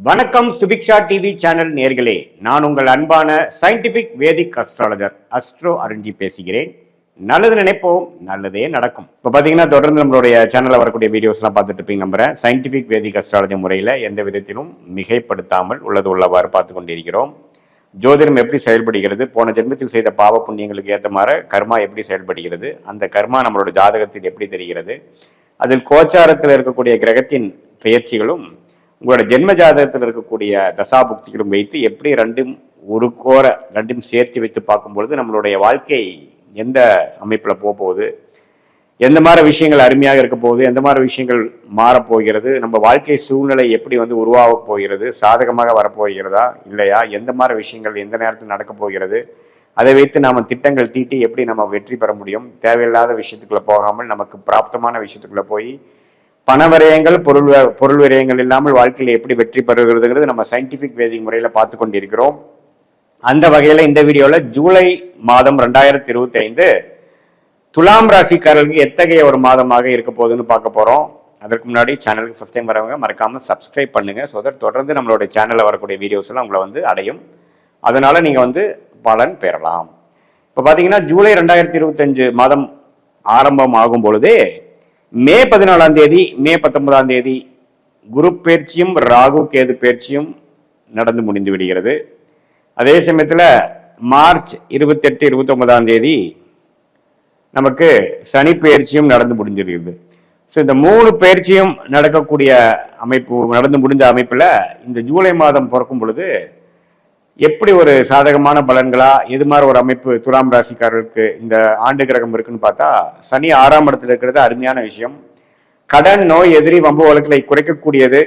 வணக்கம் Subiksha TV channel நேர்களே, நான் உங்கள் அன்பான சயின்டிபிக் வேதிக் அஸ்ட்ராலஜர் அஸ்ட்ரோ அருண்ஜி பேசுகிறேன். நல்லது நினைப்போம், நல்லதே நடக்கும். இப்போ பார்த்தீங்கன்னா தொடர்ந்து நம்மளுடைய சேனலில் வரக்கூடிய வீடியோஸ்லாம் பார்த்துட்டு இருப்பீங்க நம்புறேன். சயின்டிபிக் வேதிக் அஸ்ட்ராலஜி முறையில் எந்த விதத்திலும் மிகைப்படுத்தாமல் உள்ளது உள்ளவாறு பார்த்து கொண்டிருக்கிறோம். ஜோதிடம் எப்படி செயல்படுகிறது, போன ஜென்மத்தில் செய்த பாவ புண்ணியங்களுக்கு ஏற்ற மாதிரி கர்மா எப்படி செயல்படுகிறது, அந்த கர்மா நம்மளோட ஜாதகத்தில் எப்படி தெரிகிறது, அதில் கோச்சாரத்தில் இருக்கக்கூடிய கிரகத்தின் பெயர்ச்சிகளும் உங்களோட ஜென்ம ஜாதகத்தில் இருக்கக்கூடிய தசாபுக்திகளும் வைத்து எப்படி ரெண்டும் சேர்த்து வைத்து பார்க்கும்பொழுது நம்மளுடைய வாழ்க்கை எந்த அமைப்பில் போகுது, எந்த மாதிரி விஷயங்கள் அருமையாக இருக்க போகுது, எந்த மாதிரி விஷயங்கள் மாறப்போகிறது, நம்ம வாழ்க்கை சூழ்நிலை எப்படி உருவாக போகிறது, சாதகமாக வரப்போகிறதா இல்லையா, எந்த மாதிரி விஷயங்கள் எந்த நேரத்தில் நடக்க போகிறது, அதை வைத்து நாம் திட்டங்கள் தீட்டி எப்படி நம்ம வெற்றி பெற முடியும், தேவையில்லாத விஷயத்துக்குள்ள போகாமல் நமக்கு பிராப்தமான விஷயத்துக்குள்ள போய் பண விரயங்கள் பொருள் விரயங்கள் இல்லாமல் வாழ்க்கையில் எப்படி வெற்றி பெறுகிறதுங்கிறது நம்ம சயின்டிபிக் வேதிக் முறையில் பார்த்து கொண்டிருக்கிறோம். அந்த வகையில் இந்த வீடியோவில் ஜூலை மாதம் 2025 துலாம் ராசிக்காரர்களுக்கு எத்தகைய ஒரு மாதமாக இருக்க போகுதுன்னு பார்க்க போகிறோம். அதற்கு முன்னாடி சேனலுக்கு ஃபர்ஸ்ட் டைம் வரவங்க மறக்காமல் சப்ஸ்கிரைப் பண்ணுங்க. ஸோ தட் தொடர்ந்து நம்மளோட சேனலில் வரக்கூடிய வீடியோஸ் எல்லாம் உங்களை அடையும். அதனால நீங்கள் பலன் பெறலாம். இப்போ பார்த்தீங்கன்னா ஜூலை 2025 மாதம் ஆரம்பம் ஆகும் பொழுதே மே 14ஆம் தேதி மே 19ஆம் தேதி குரு பயிற்சியும் ராகு கேது பயிற்சியும் நடந்து முடிந்து விடுகிறது. அதே சமயத்தில் மார்ச் 28 29ஆம் தேதி நமக்கு சனி பயிற்சியும் நடந்து முடிஞ்சிருக்கிறது. ஸோ இந்த 3 பயிற்சியும் நடந்து முடிஞ்ச அமைப்பில் இந்த ஜூலை மாதம் பிறக்கும் பொழுது எப்படி ஒரு சாதகமான பலன்களா, எது மாதிரி ஒரு அமைப்பு துலாம் ராசிக்காரர்களுக்கு இந்த ஆண்டு கிரகம் இருக்குன்னு பார்த்தா, சனி 6ஆம் இடத்துல இருக்கிறது அருமையான விஷயம். கடன், நோய், எதிரி, வம்பு வழக்குகளை குறைக்கக்கூடியது.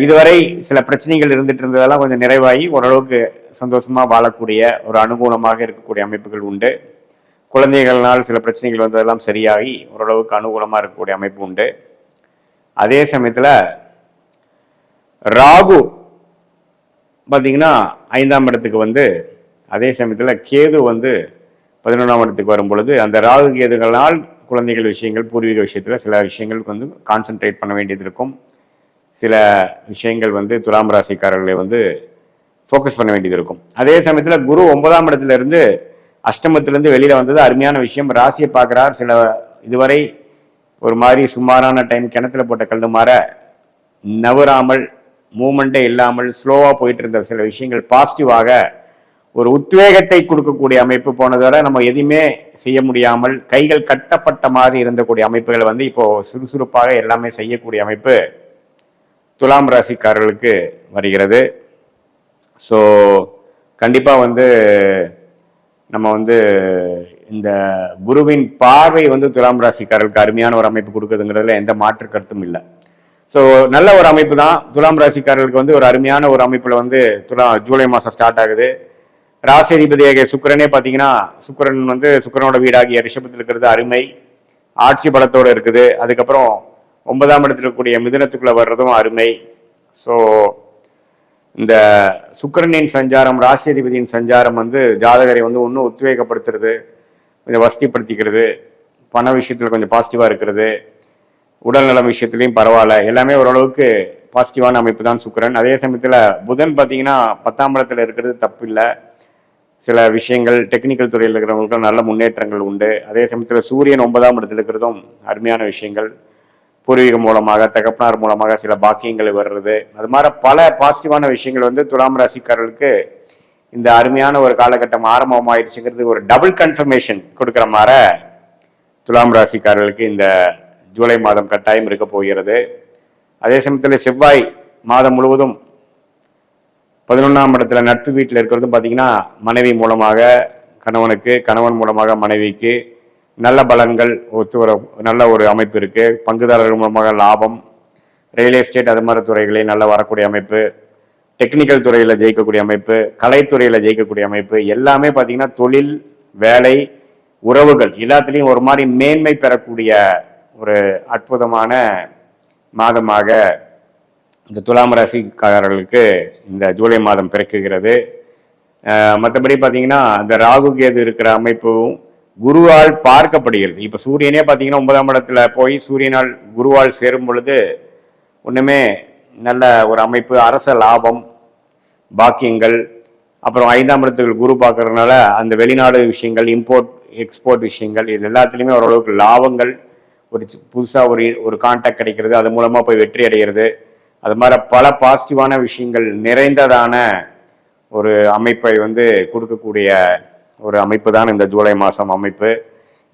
இதுவரை சில பிரச்சனைகள் இருந்துட்டு இருந்ததெல்லாம் கொஞ்சம் நிறைவாகி ஓரளவுக்கு சந்தோஷமா வாழக்கூடிய ஒரு அனுகூலமாக இருக்கக்கூடிய அமைப்புகள் உண்டு. குழந்தைகள்னால் சில பிரச்சனைகள் வந்ததெல்லாம் சரியாகி ஓரளவுக்கு அனுகூலமாக இருக்கக்கூடிய அமைப்பு உண்டு. அதே சமயத்தில் ராகு பார்த்தீங்கன்னா 5ஆம் இடத்துக்கு அதே சமயத்தில் கேது 11ஆம் இடத்துக்கு வரும் பொழுது அந்த ராகு கேதுகளால் குழந்தைகள் விஷயங்கள், பூர்வீக விஷயத்தில் சில விஷயங்களுக்கு கான்சென்ட்ரேட் பண்ண வேண்டியது இருக்கும். சில விஷயங்கள் துலாம் ராசிக்காரர்களை ஃபோக்கஸ் பண்ண வேண்டியது இருக்கும். அதே சமயத்தில் குரு 9ஆம் இடத்துல இருந்து அஷ்டமத்திலிருந்து வெளியில வந்தது அருமையான விஷயம். ராசியை பார்க்குறார். சில இதுவரை ஒரு மாதிரி சுமாரான டைம் கிணத்துல போட்ட கல் மாற நவராமல் மூமெண்டே இல்லாமல் ஸ்லோவா போயிட்டு இருந்த சில விஷயங்கள் பாசிட்டிவாக ஒரு உத்வேகத்தை கொடுக்கக்கூடிய அமைப்பு. போனதோட நம்ம எதுவுமே செய்ய முடியாமல் கைகள் கட்டப்பட்ட மாதிரி இருந்தக்கூடிய அமைப்புகள் இப்போ சுறுசுறுப்பாக எல்லாமே செய்யக்கூடிய அமைப்பு துலாம் ராசிக்காரர்களுக்கு வருகிறது. ஸோ கண்டிப்பா நம்ம இந்த குருவின் பார்வை துலாம் ராசிக்காரர்களுக்கு அருமையான ஒரு அமைப்பு கொடுக்குதுங்கிறதுல எந்த மாற்று கருத்தும் இல்லை. ஸோ நல்ல ஒரு அமைப்பு தான். துலாம் ராசிக்காரர்களுக்கு ஒரு அருமையான ஒரு அமைப்புல ஜூலை மாதம் ஸ்டார்ட் ஆகுது. ராசி அதிபதியாக சுக்கிரனே பார்த்தீங்கன்னா சுக்கிரனோட வீடாகிய ரிஷபத்தில் இருக்கிறது அருமை, ஆட்சி பலத்தோடு இருக்குது. அதுக்கப்புறம் 9ஆம் இடத்துல இருக்கக்கூடிய மிதுனத்துக்குள்ள வர்றதும் அருமை. ஸோ இந்த சுக்கிரனின் சஞ்சாரம், ராசி அதிபதியின் சஞ்சாரம் ஜாதகரை இன்னும் உத்வேகப்படுத்துறது, கொஞ்சம் வசதிப்படுத்திக்கிறது, பண விஷயத்துல கொஞ்சம் பாசிட்டிவா இருக்கிறது, உடல்நலம் விஷயத்துலையும் பரவாயில்ல, எல்லாமே ஓரளவுக்கு பாசிட்டிவான அமைப்பு தான் சுக்கிரன். அதே சமயத்தில் புதன் பார்த்தீங்கன்னா 10ஆம் இடத்துல இருக்கிறது தப்பு இல்லை. சில விஷயங்கள் டெக்னிக்கல் துறையில் இருக்கிறவங்களுக்கு நல்ல முன்னேற்றங்கள் உண்டு. அதே சமயத்தில் சூரியன் 9ஆம் இடத்துல இருக்கிறதும் அருமையான விஷயங்கள். பூர்வீகம் மூலமாக, தகப்பனார் மூலமாக சில பாக்கியங்கள் வர்றது, அது மாதிரி பல பாசிட்டிவான விஷயங்கள் துலாம் ராசிக்காரர்களுக்கு இந்த அருமையான ஒரு காலகட்டம் ஆரம்பமாயிடுச்சுங்கிறது ஒரு டபுள் கன்ஃபர்மேஷன் கொடுக்குற மாதிரி துலாம் ராசிக்காரர்களுக்கு இந்த ஜூலை மாதம் கட்டாயம் இருக்க போகிறது. அதே சமயத்தில் செவ்வாய் மாதம் முழுவதும் 11ஆம் இடத்துல நட்பு வீட்டில் இருக்கிறதும் பார்த்தீங்கன்னா மனைவி மூலமாக கணவனுக்கு, கணவன் மூலமாக மனைவிக்கு நல்ல பலன்கள் நல்ல ஒரு அமைப்பு இருக்கு. பங்குதாரர்கள் மூலமாக லாபம், ரியல் எஸ்டேட் அது மாதிரி துறைகளே நல்லா வரக்கூடிய அமைப்பு, டெக்னிக்கல் துறையில் ஜெயிக்கக்கூடிய அமைப்பு, கலைத்துறையில் ஜெயிக்கக்கூடிய அமைப்பு, எல்லாமே பார்த்தீங்கன்னா தொழில், வேலை, உறவுகள் எல்லாத்துலேயும் ஒரு மாதிரி மேன்மை பெறக்கூடிய ஒரு அற்புதமான மாதமாக இந்த துலாம் ராசிக்காரர்களுக்கு இந்த ஜூலை மாதம் பிறக்குகிறது. மற்றபடி பார்த்தீங்கன்னா இந்த ராகு கேது இருக்கிற அமைப்பும் குருவால் பார்க்கப்படுகிறது. இப்போ சூரியனே பார்த்தீங்கன்னா 9ஆம் இடத்துல போய் சூரியனால் குருவால் சேரும் பொழுது ஒன்றுமே நல்ல ஒரு அமைப்பு, அரச லாபம், பாக்கியங்கள். அப்புறம் 5ஆம் இடத்துக்கு குரு பார்க்கறதுனால அந்த வெளிநாடு விஷயங்கள், இம்போர்ட் எக்ஸ்போர்ட் விஷயங்கள், இது எல்லாத்துலேயுமே ஓரளவுக்கு லாபங்கள், ஒரு புதுசாக ஒரு கான்டாக்ட் கிடைக்கிறது, அது மூலமாக போய் வெற்றி அடைகிறது, அது மாதிரி பல பாசிட்டிவான விஷயங்கள் நிறைந்ததான ஒரு அமைப்பை வந்து கொடுக்கக்கூடிய ஒரு அமைப்பு தான் இந்த ஜூலை மாதம் அமைப்பு.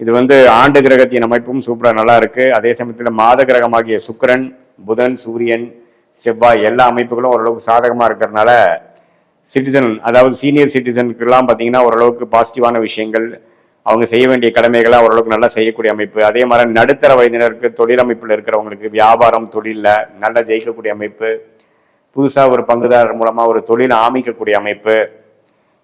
இது வந்து ஆண்டு கிரகத்தின் அமைப்பும் சூப்பராக நல்லா இருக்கு. அதே சமயத்தில் மாத கிரகமாகிய சுக்கிரன், புதன், சூரியன், செவ்வாய் எல்லா அமைப்புகளும் ஓரளவுக்கு சாதகமாக இருக்கிறதுனால சிட்டிசன், அதாவது சீனியர் சிட்டிசனுக்கெல்லாம் பார்த்தீங்கன்னா ஓரளவுக்கு பாசிட்டிவான விஷயங்கள், அவங்க செய்ய வேண்டிய கடமைகளை ஓரளவுக்கு நல்லா செய்யக்கூடிய அமைப்பு. அதே மாதிரி நடுத்தர வயதினருக்கு, தொழில் அமைப்பில் இருக்கிறவங்களுக்கு, வியாபாரம் தொழிலில் நல்லா ஜெயிக்கக்கூடிய அமைப்பு, புதுசாக ஒரு பங்குதாரர் மூலமாக ஒரு தொழில் ஆமிக்கக்கூடிய அமைப்பு.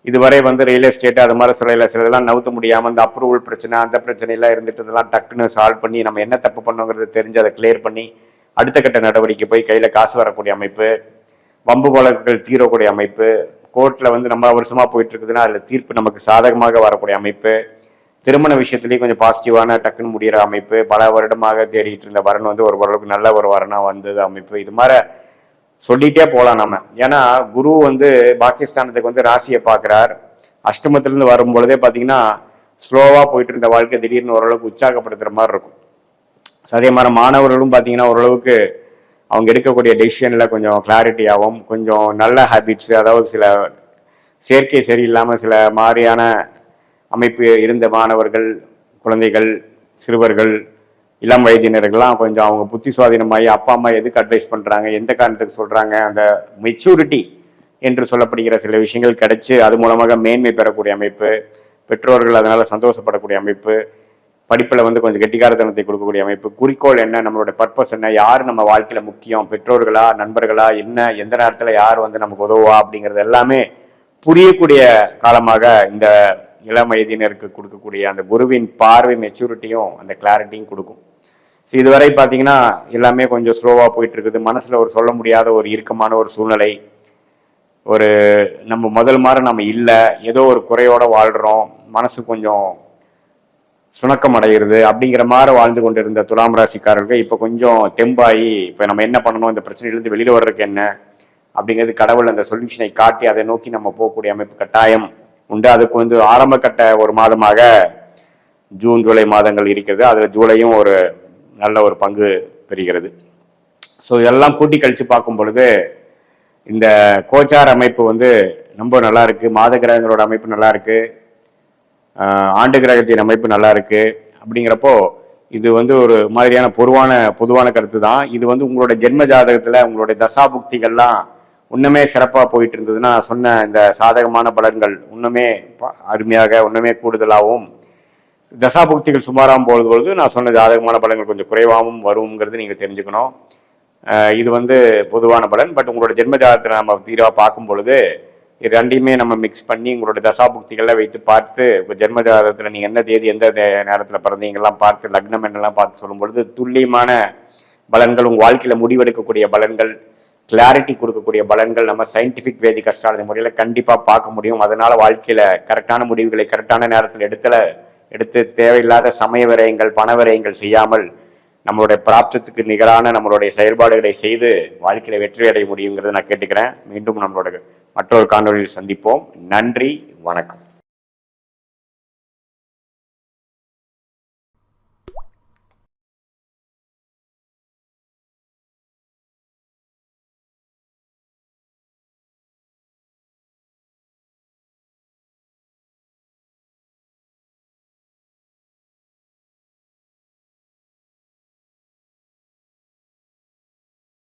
இதுவரை வந்து ரியல் எஸ்டேட் அது மாதிரி சிலதெல்லாம் நவுத்த முடியாமல் இந்த அப்ரூவல் பிரச்சனை, அந்த பிரச்சனையெல்லாம் இருந்துட்டு இதெல்லாம் டக்குன்னு சால்வ் பண்ணி நம்ம என்ன தப்பு பண்ணோங்கிறது தெரிஞ்சு அதை கிளியர் பண்ணி அடுத்த கட்ட நடவடிக்கை போய் கையில் காசு வரக்கூடிய அமைப்பு, வம்பு வழக்குகள் தீரக்கூடிய அமைப்பு, கோர்ட்டில் வந்து நம்ம வருஷமாக போயிட்டு இருக்குதுன்னா அதில் தீர்ப்பு நமக்கு சாதகமாக வரக்கூடிய அமைப்பு, திருமண விஷயத்துலேயும் கொஞ்சம் பாசிட்டிவான டக்குன்னு முடிகிற அமைப்பு, பல வருடமாக தேடிட்டு இருந்த வரன் வந்து ஓரளவுக்கு நல்ல ஒரு வரனாக வந்தது அமைப்பு. இது மாதிரி சொல்லிட்டே போகலாம் நம்ம. ஏன்னா குரு வந்து பாகிஸ்தானத்துக்கு வந்து ராசியை பார்க்குறார். அஷ்டமத்திலேருந்து வரும்பொழுதே பார்த்தீங்கன்னா ஸ்லோவாக போயிட்டு இருந்த வாழ்க்கை திடீர்னு ஓரளவுக்கு உற்சாகப்படுத்துகிற மாதிரி இருக்கும். அதே மாதிரி மாணவர்களும் பார்த்தீங்கன்னா ஓரளவுக்கு அவங்க எடுக்கக்கூடிய டெசிஷனில் கொஞ்சம் கிளாரிட்டியாகவும், கொஞ்சம் நல்ல ஹேபிட்ஸு, அதாவது சில சேர்க்கை சரியில்லாமல் சில மாதிரியான அமைப்பு இருந்த மாணவர்கள், குழந்தைகள், சிறுவர்கள், இளம் வயதினர்கள்லாம் கொஞ்சம் அவங்க புத்தி சுவாதீனமாகி அப்பா அம்மா எதுக்கு அட்வைஸ் பண்ணுறாங்க, எந்த காரணத்துக்கு சொல்கிறாங்க, அந்த மெச்சூரிட்டி என்று சொல்லப்படுகிற சில விஷயங்கள் கிடைச்சி அது மூலமாக மேன்மை பெறக்கூடிய அமைப்பு, பெற்றோர்கள் அதனால் சந்தோஷப்படக்கூடிய அமைப்பு, படிப்பில் வந்து கொஞ்சம் கெட்டிக்காரத்தனத்தை கொடுக்கக்கூடிய அமைப்பு, குறிக்கோள் என்ன, நம்மளோட பர்பஸ் என்ன, யார் நம்ம வாழ்க்கையில் முக்கியம், பெற்றோர்களா நண்பர்களா, என்ன எந்த நேரத்தில் யார் வந்து நமக்கு உதவுவா அப்படிங்கிறது எல்லாமே புரியக்கூடிய காலமாக இந்த இளம் வயதினருக்கு கொடுக்கக்கூடிய அந்த குருவின் பார்வை மெச்சூரிட்டியும் அந்த கிளாரிட்டியும் கொடுக்கும். ஸோ இதுவரை பார்த்தீங்கன்னா எல்லாமே கொஞ்சம் ஸ்லோவாக போயிட்டு இருக்குது. மனசில் ஒரு சொல்ல முடியாத ஒரு இறுக்கமான ஒரு சூழ்நிலை, ஒரு நம்ம முதல் மாதிரி நம்ம இல்லை, ஏதோ ஒரு குறையோட வாழ்கிறோம், மனசு கொஞ்சம் சுணக்கம் அடைகிறது அப்படிங்கிற மாதிரி வாழ்ந்து கொண்டு இருந்த துலாம் ராசிக்காரர்கள் இப்போ கொஞ்சம் தெம்பாகி இப்போ நம்ம என்ன பண்ணணும், இந்த பிரச்சனையிலேருந்து வெளியில் வர்றதுக்கு என்ன அப்படிங்கிறது கடவுள் அந்த சொல்யூஷனை காட்டி அதை நோக்கி நம்ம போகக்கூடிய அமைப்பு கட்டாயம் உண்டு. அதுக்கு வந்து ஆரம்ப கட்ட ஒரு மாதமாக ஜூன் ஜூலை மாதங்கள் இருக்கிறது. அதில் ஜூலையும் ஒரு நல்ல ஒரு பங்கு பெறுகிறது. ஸோ இதெல்லாம் கூட்டி கழித்து பார்க்கும் பொழுது இந்த கோச்சார அமைப்பு வந்து ரொம்ப நல்லா இருக்கு. மாத கிரகங்களோட அமைப்பு நல்லா இருக்கு, ஆண்டு கிரகத்தின் அமைப்பு நல்லா இருக்கு. அப்படிங்கிறப்போ இது வந்து ஒரு மாதிரியான பொதுவான கருத்து தான். இது வந்து உங்களோட ஜென்ம ஜாதகத்தில் உங்களுடைய தசாபுக்திகள்லாம் இன்னுமே சிறப்பாக போயிட்டு இருந்ததுன்னா சொன்ன இந்த சாதகமான பலன்கள் இன்னுமே அருமையாக இன்னுமே கூடுதலாகவும், தசாபுக்திகள் சுமாராகவும் பொழுது நான் சொன்ன ஜாதகமான பலன்கள் கொஞ்சம் குறைவாகவும் வருங்கிறது நீங்கள் தெரிஞ்சுக்கணும். இது வந்து பொதுவான பலன். பட் உங்களோட ஜென்ம ஜாதகத்தை நம்ம தீராக பார்க்கும் பொழுது இது ரெண்டையுமே நம்ம மிக்ஸ் பண்ணி உங்களோட தசாபுக்திகளை வைத்து பார்த்து இப்போ ஜென்ம ஜாதகத்தில் நீங்கள் என்ன தேதி எந்த நேரத்தில் பிறந்தீங்கெல்லாம் பார்த்து லக்னம் என்னெல்லாம் பார்த்து சொல்லும் பொழுது துல்லியமான பலன்கள், உங்கள் வாழ்க்கையில் முடிவெடுக்கக்கூடிய பலன்கள், கிளாரிட்டி கொடுக்கக்கூடிய பலன்கள் நம்ம சயின்டிஃபிக் வேதிக் அஸ்ட்ராலஜி முறையில் கண்டிப்பாக பார்க்க முடியும். அதனால வாழ்க்கையில் கரெக்டான முடிவுகளை கரெக்டான நேரத்தில் எடுத்து தேவையில்லாத சமய விரயங்கள், பண விரயங்கள் செய்யாமல் நம்மளுடைய பிராப்தத்துக்கு நிகரான நம்மளுடைய செயல்பாடுகளை செய்து வாழ்க்கையில வெற்றி அடைய முடியுங்கிறத நான் கேட்டுக்கிறேன். மீண்டும் நம்மளோட மற்றொரு காணொலியில் சந்திப்போம். நன்றி, வணக்கம்.